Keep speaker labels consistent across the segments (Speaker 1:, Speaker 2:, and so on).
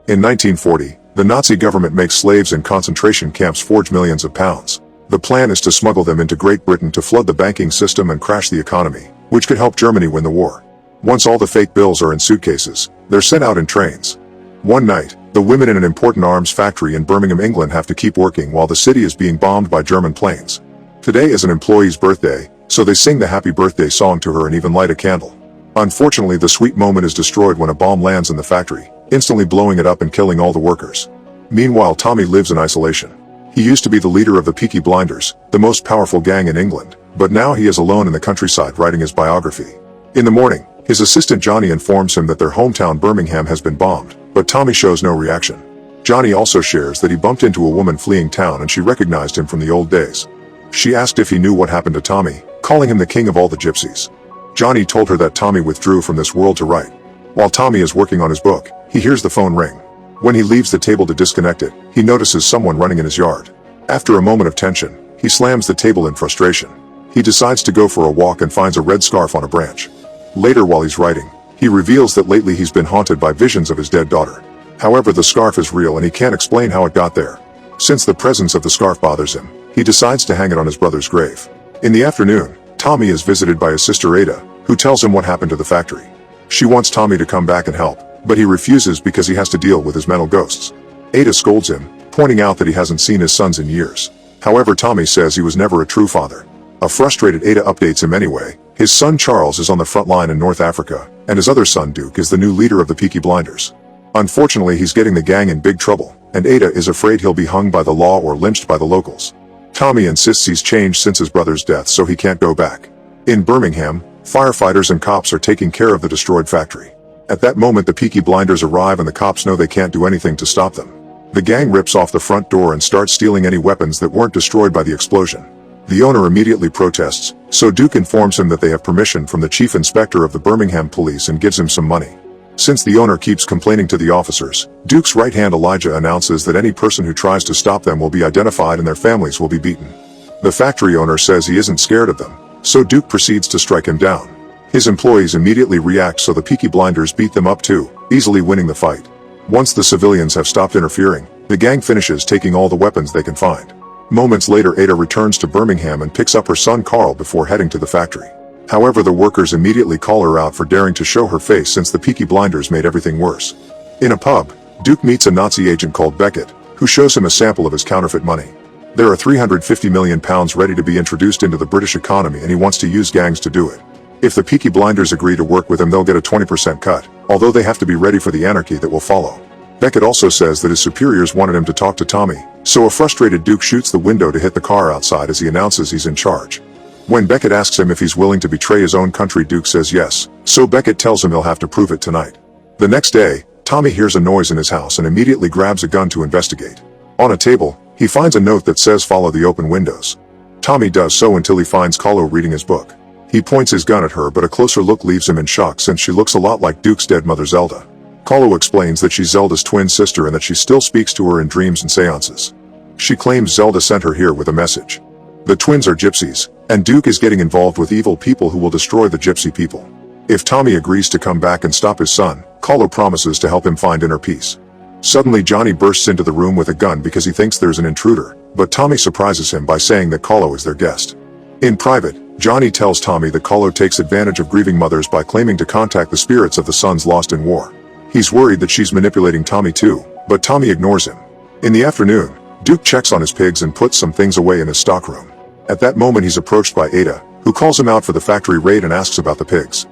Speaker 1: In 1940, the Nazi government makes slaves in concentration camps forge millions of pounds. The plan is to smuggle them into Great Britain to flood the banking system and crash the economy, which could help Germany win the war. Once all the fake bills are in suitcases, they're sent out in trains. One night, the women in an important arms factory in Birmingham, England have to keep working while the city is being bombed by German planes. Today is an employee's birthday, so they sing the happy birthday song to her and even light a candle. Unfortunately, the sweet moment is destroyed when a bomb lands in the factory, instantly blowing it up and killing all the workers. Meanwhile, Tommy lives in isolation. He used to be the leader of the Peaky Blinders, the most powerful gang in England, but now he is alone in the countryside writing his biography. In the morning, his assistant Johnny informs him that their hometown Birmingham has been bombed, but Tommy shows no reaction. Johnny also shares that he bumped into a woman fleeing town and she recognized him from the old days. She asked if he knew what happened to Tommy, calling him the king of all the gypsies. Johnny told her that Tommy withdrew from this world to write. While Tommy is working on his book, he hears the phone ring. When he leaves the table to disconnect it, he notices someone running in his yard. After a moment of tension, he slams the table in frustration. He decides to go for a walk and finds a red scarf on a branch. Later, while he's writing, he reveals that lately he's been haunted by visions of his dead daughter. However, the scarf is real and he can't explain how it got there. Since the presence of the scarf bothers him, he decides to hang it on his brother's grave. In the afternoon, Tommy is visited by his sister Ada, who tells him what happened to the factory. She wants Tommy to come back and help, but he refuses because he has to deal with his mental ghosts. Ada scolds him, pointing out that he hasn't seen his sons in years. However, Tommy says he was never a true father. A frustrated Ada updates him anyway. His son Charles is on the front line in North Africa, and his other son Duke is the new leader of the Peaky Blinders. Unfortunately, he's getting the gang in big trouble, and Ada is afraid he'll be hung by the law or lynched by the locals. Tommy insists he's changed since his brother's death, so he can't go back. In Birmingham, firefighters and cops are taking care of the destroyed factory. At that moment, the Peaky Blinders arrive and the cops know they can't do anything to stop them. The gang rips off the front door and starts stealing any weapons that weren't destroyed by the explosion. The owner immediately protests, so Duke informs him that they have permission from the chief inspector of the Birmingham police and gives him some money. Since the owner keeps complaining to the officers, Duke's right hand Elijah announces that any person who tries to stop them will be identified and their families will be beaten. The factory owner says he isn't scared of them, so Duke proceeds to strike him down. His employees immediately react, so the Peaky Blinders beat them up too, easily winning the fight. Once the civilians have stopped interfering, the gang finishes taking all the weapons they can find. Moments later, Ada returns to Birmingham and picks up her son Carl before heading to the factory. However, the workers immediately call her out for daring to show her face since the Peaky Blinders made everything worse. In a pub, Duke meets a Nazi agent called Beckett, who shows him a sample of his counterfeit money. There are £350 million ready to be introduced into the British economy, and he wants to use gangs to do it. If the Peaky Blinders agree to work with him, they'll get a 20% cut, although they have to be ready for the anarchy that will follow. Beckett also says that his superiors wanted him to talk to Tommy, so a frustrated Duke shoots the window to hit the car outside as he announces he's in charge. When Beckett asks him if he's willing to betray his own country, Duke says yes, so Beckett tells him he'll have to prove it tonight. The next day, Tommy hears a noise in his house and immediately grabs a gun to investigate. On a table, he finds a note that says follow the open windows. Tommy does so until he finds Carlo reading his book. He points his gun at her, but a closer look leaves him in shock since she looks a lot like Duke's dead mother Zelda. Carlo explains that she's Zelda's twin sister and that she still speaks to her in dreams and seances. She claims Zelda sent her here with a message. The twins are gypsies, and Duke is getting involved with evil people who will destroy the gypsy people. If Tommy agrees to come back and stop his son, Carlo promises to help him find inner peace. Suddenly, Johnny bursts into the room with a gun because he thinks there's an intruder, but Tommy surprises him by saying that Carlo is their guest. In private, Johnny tells Tommy that Carlo takes advantage of grieving mothers by claiming to contact the spirits of the sons lost in war. He's worried that she's manipulating Tommy too, but Tommy ignores him. In the afternoon, Duke checks on his pigs and puts some things away in his stockroom. At that moment, he's approached by Ada, who calls him out for the factory raid and asks about the pigs.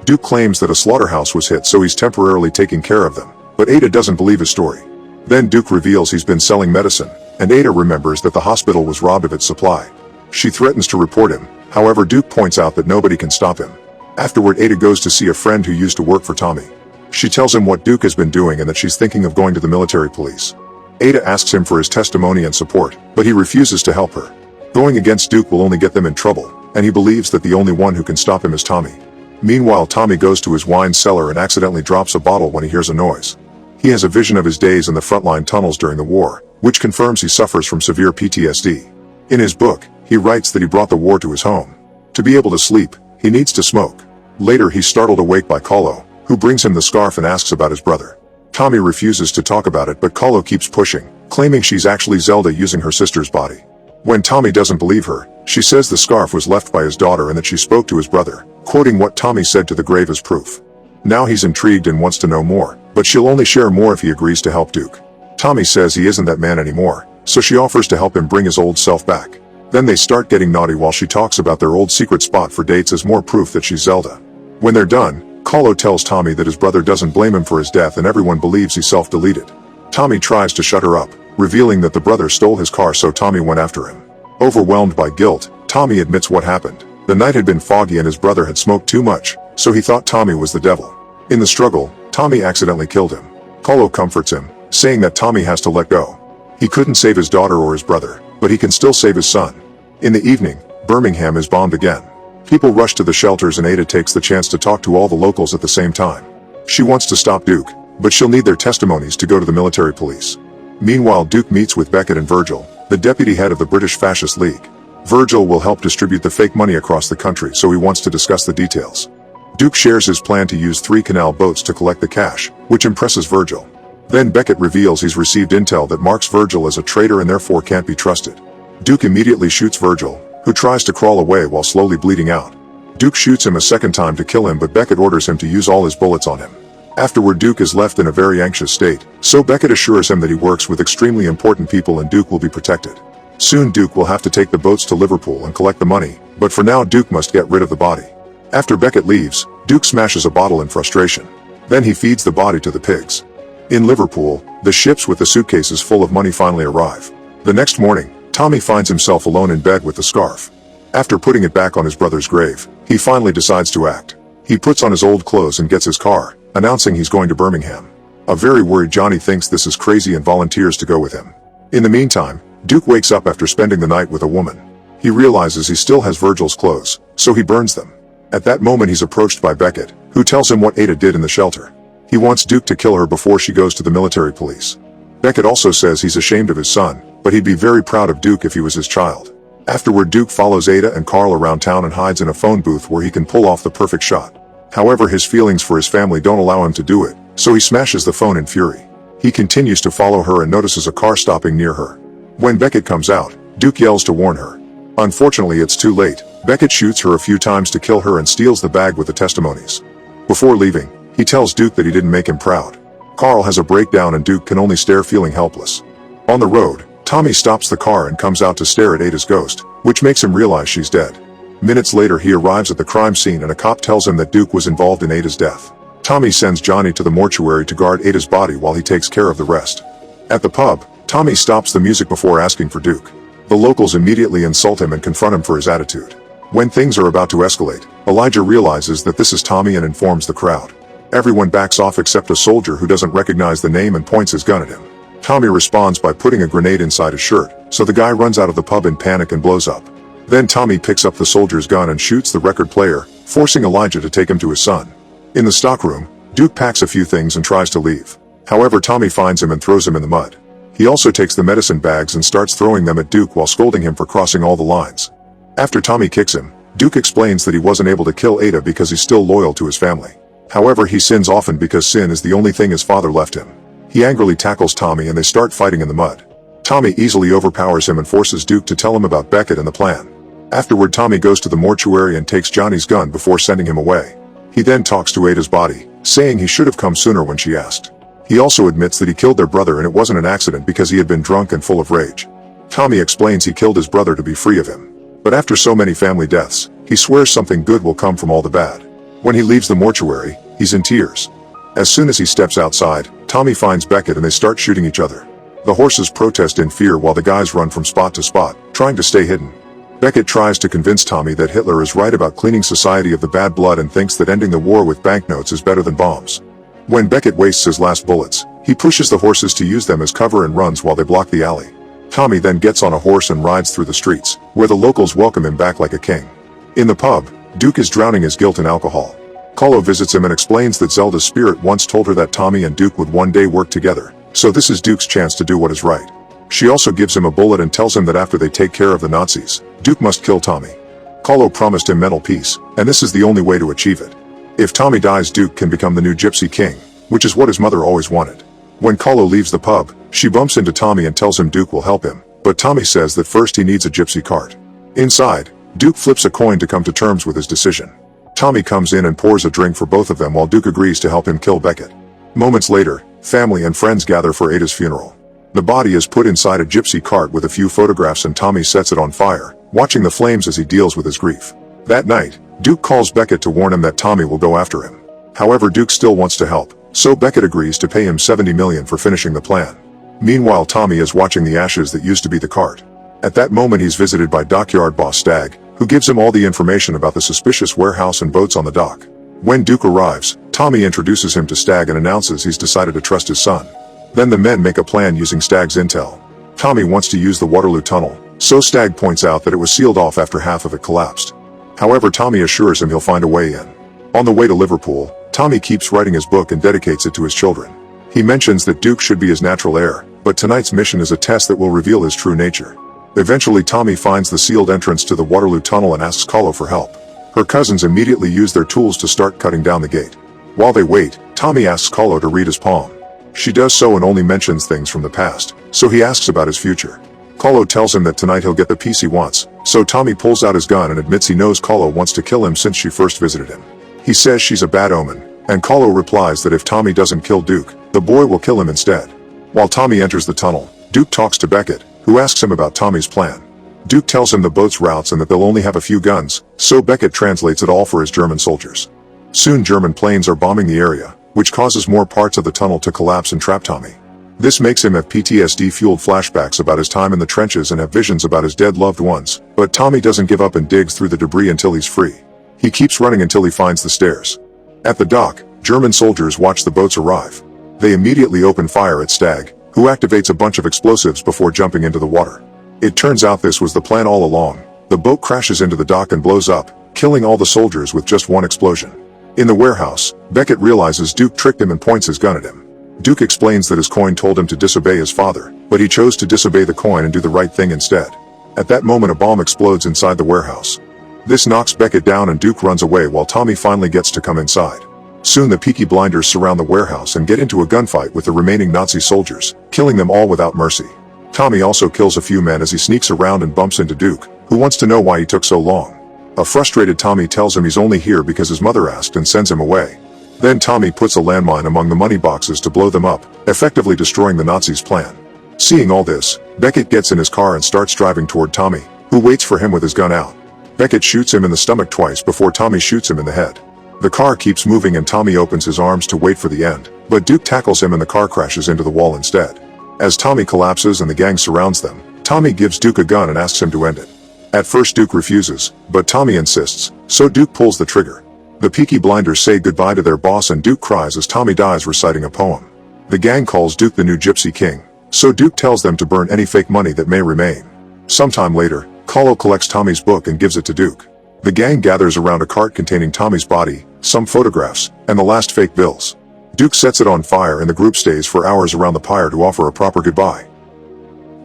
Speaker 1: Duke claims that a slaughterhouse was hit, so he's temporarily taking care of them, but Ada doesn't believe his story. Then Duke reveals he's been selling medicine, and Ada remembers that the hospital was robbed of its supply. She threatens to report him, however Duke points out that nobody can stop him. Afterward, Ada goes to see a friend who used to work for Tommy. She tells him what Duke has been doing and that she's thinking of going to the military police. Ada asks him for his testimony and support, but he refuses to help her. Going against Duke will only get them in trouble, and he believes that the only one who can stop him is Tommy. Meanwhile, Tommy goes to his wine cellar and accidentally drops a bottle when he hears a noise. He has a vision of his days in the frontline tunnels during the war, which confirms he suffers from severe PTSD. In his book, he writes that he brought the war to his home. To be able to sleep, he needs to smoke. Later, he's startled awake by Carlo, who brings him the scarf and asks about his brother. Tommy refuses to talk about it, but Kahlo keeps pushing, claiming she's actually Zelda using her sister's body. When Tommy doesn't believe her, she says the scarf was left by his daughter and that she spoke to his brother, quoting what Tommy said to the grave as proof. Now he's intrigued and wants to know more, but she'll only share more if he agrees to help Duke. Tommy says he isn't that man anymore, so she offers to help him bring his old self back. Then they start getting naughty while she talks about their old secret spot for dates as more proof that she's Zelda. When they're done, Kahlo tells Tommy that his brother doesn't blame him for his death and everyone believes he self-deleted. Tommy tries to shut her up, revealing that the brother stole his car, so Tommy went after him. Overwhelmed by guilt, Tommy admits what happened. The night had been foggy and his brother had smoked too much, so he thought Tommy was the devil. In the struggle, Tommy accidentally killed him. Kahlo comforts him, saying that Tommy has to let go. He couldn't save his daughter or his brother, but he can still save his son. In the evening, Birmingham is bombed again. People rush to the shelters and Ada takes the chance to talk to all the locals at the same time. She wants to stop Duke, but she'll need their testimonies to go to the military police. Meanwhile, Duke meets with Beckett and Virgil, the deputy head of the British Fascist League. Virgil will help distribute the fake money across the country, so he wants to discuss the details. Duke shares his plan to use 3 canal boats to collect the cash, which impresses Virgil. Then Beckett reveals he's received intel that marks Virgil as a traitor and therefore can't be trusted. Duke immediately shoots Virgil, who tries to crawl away while slowly bleeding out. Duke shoots him a second time to kill him, but Beckett orders him to use all his bullets on him. Afterward, Duke is left in a very anxious state, so Beckett assures him that he works with extremely important people and Duke will be protected. Soon Duke will have to take the boats to Liverpool and collect the money, but for now Duke must get rid of the body. After Beckett leaves, Duke smashes a bottle in frustration. Then he feeds the body to the pigs. In Liverpool, the ships with the suitcases full of money finally arrive. The next morning, Tommy finds himself alone in bed with the scarf. After putting it back on his brother's grave, he finally decides to act. He puts on his old clothes and gets his car, announcing he's going to Birmingham. A very worried Johnny thinks this is crazy and volunteers to go with him. In the meantime, Duke wakes up after spending the night with a woman. He realizes he still has Virgil's clothes, so he burns them. At that moment he's approached by Beckett, who tells him what Ada did in the shelter. He wants Duke to kill her before she goes to the military police. Beckett also says he's ashamed of his son, but he'd be very proud of Duke if he was his child. Afterward, Duke follows Ada and Carl around town and hides in a phone booth where he can pull off the perfect shot. However, his feelings for his family don't allow him to do it, so he smashes the phone in fury. He continues to follow her and notices a car stopping near her. When Beckett comes out, Duke yells to warn her. Unfortunately, it's too late. Beckett shoots her a few times to kill her and steals the bag with the testimonies. Before leaving, he tells Duke that he didn't make him proud. Carl has a breakdown and Duke can only stare, feeling helpless. On the road, Tommy stops the car and comes out to stare at Ada's ghost, which makes him realize she's dead. Minutes later, he arrives at the crime scene and a cop tells him that Duke was involved in Ada's death. Tommy sends Johnny to the mortuary to guard Ada's body while he takes care of the rest. At the pub, Tommy stops the music before asking for Duke. The locals immediately insult him and confront him for his attitude. When things are about to escalate, Elijah realizes that this is Tommy and informs the crowd. Everyone backs off except a soldier who doesn't recognize the name and points his gun at him. Tommy responds by putting a grenade inside his shirt, so the guy runs out of the pub in panic and blows up. Then Tommy picks up the soldier's gun and shoots the record player, forcing Elijah to take him to his son. In the stockroom, Duke packs a few things and tries to leave. However, Tommy finds him and throws him in the mud. He also takes the medicine bags and starts throwing them at Duke while scolding him for crossing all the lines. After Tommy kicks him, Duke explains that he wasn't able to kill Ada because he's still loyal to his family. However, he sins often because sin is the only thing his father left him. He angrily tackles Tommy and they start fighting in the mud. Tommy easily overpowers him and forces Duke to tell him about Beckett and the plan. Afterward, Tommy goes to the mortuary and takes Johnny's gun before sending him away. He then talks to Ada's body, saying he should have come sooner when she asked. He also admits that he killed their brother and it wasn't an accident because he had been drunk and full of rage. Tommy explains he killed his brother to be free of him. But after so many family deaths, he swears something good will come from all the bad. When he leaves the mortuary, he's in tears. As soon as he steps outside, Tommy finds Beckett and they start shooting each other. The horses protest in fear while the guys run from spot to spot, trying to stay hidden. Beckett tries to convince Tommy that Hitler is right about cleaning society of the bad blood and thinks that ending the war with banknotes is better than bombs. When Beckett wastes his last bullets, he pushes the horses to use them as cover and runs while they block the alley. Tommy then gets on a horse and rides through the streets, where the locals welcome him back like a king. In the pub, Duke is drowning his guilt in alcohol. Kahlo visits him and explains that Zelda's spirit once told her that Tommy and Duke would one day work together, so this is Duke's chance to do what is right. She also gives him a bullet and tells him that after they take care of the Nazis, Duke must kill Tommy. Kahlo promised him mental peace, and this is the only way to achieve it. If Tommy dies, Duke can become the new Gypsy King, which is what his mother always wanted. When Kahlo leaves the pub, she bumps into Tommy and tells him Duke will help him, but Tommy says that first he needs a gypsy cart. Inside, Duke flips a coin to come to terms with his decision. Tommy comes in and pours a drink for both of them while Duke agrees to help him kill Beckett. Moments later, family and friends gather for Ada's funeral. The body is put inside a gypsy cart with a few photographs and Tommy sets it on fire, watching the flames as he deals with his grief. That night, Duke calls Beckett to warn him that Tommy will go after him. However, Duke still wants to help, so Beckett agrees to pay him $70 million for finishing the plan. Meanwhile, Tommy is watching the ashes that used to be the cart. At that moment, he's visited by dockyard boss Stagg, who gives him all the information about the suspicious warehouse and boats on the dock. When Duke arrives, Tommy introduces him to Stagg and announces he's decided to trust his son. Then the men make a plan using Stagg's intel. Tommy wants to use the Waterloo Tunnel, so Stagg points out that it was sealed off after half of it collapsed. However, Tommy assures him he'll find a way in. On the way to Liverpool, Tommy keeps writing his book and dedicates it to his children. He mentions that Duke should be his natural heir, but tonight's mission is a test that will reveal his true nature. Eventually, Tommy finds the sealed entrance to the Waterloo Tunnel and asks Kahlo for help. Her cousins immediately use their tools to start cutting down the gate. While they wait, Tommy asks Kahlo to read his palm. She does so and only mentions things from the past, so he asks about his future. Kahlo tells him that tonight he'll get the piece he wants, so Tommy pulls out his gun and admits he knows Kahlo wants to kill him since she first visited him. He says she's a bad omen, and Kahlo replies that if Tommy doesn't kill Duke, the boy will kill him instead. While Tommy enters the tunnel, Duke talks to Beckett, who asks him about Tommy's plan. Duke tells him the boat's routes and that they'll only have a few guns, so Beckett translates it all for his German soldiers. Soon German planes are bombing the area, which causes more parts of the tunnel to collapse and trap Tommy. This makes him have PTSD-fueled flashbacks about his time in the trenches and have visions about his dead loved ones, but Tommy doesn't give up and digs through the debris until he's free. He keeps running until he finds the stairs. At the dock, German soldiers watch the boats arrive. They immediately open fire at Stagg, who activates a bunch of explosives before jumping into the water. It turns out this was the plan all along. The boat crashes into the dock and blows up, killing all the soldiers with just one explosion. In the warehouse, Beckett realizes Duke tricked him and points his gun at him. Duke explains that his coin told him to disobey his father, but he chose to disobey the coin and do the right thing instead. At that moment, a bomb explodes inside the warehouse. This knocks Beckett down and Duke runs away while Tommy finally gets to come inside. Soon the Peaky Blinders surround the warehouse and get into a gunfight with the remaining Nazi soldiers, killing them all without mercy. Tommy also kills a few men as he sneaks around and bumps into Duke, who wants to know why he took so long. A frustrated Tommy tells him he's only here because his mother asked and sends him away. Then Tommy puts a landmine among the money boxes to blow them up, effectively destroying the Nazis' plan. Seeing all this, Beckett gets in his car and starts driving toward Tommy, who waits for him with his gun out. Beckett shoots him in the stomach twice before Tommy shoots him in the head. The car keeps moving and Tommy opens his arms to wait for the end, but Duke tackles him and the car crashes into the wall instead. As Tommy collapses and the gang surrounds them, Tommy gives Duke a gun and asks him to end it. At first Duke refuses, but Tommy insists, so Duke pulls the trigger. The Peaky Blinders say goodbye to their boss and Duke cries as Tommy dies reciting a poem. The gang calls Duke the new Gypsy King, so Duke tells them to burn any fake money that may remain. Sometime later, Kahlo collects Tommy's book and gives it to Duke. The gang gathers around a cart containing Tommy's body, some photographs, and the last fake bills. Duke sets it on fire and the group stays for hours around the pyre to offer a proper goodbye.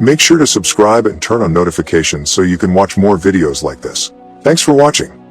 Speaker 1: Make sure to subscribe and turn on notifications so you can watch more videos like this. Thanks for watching.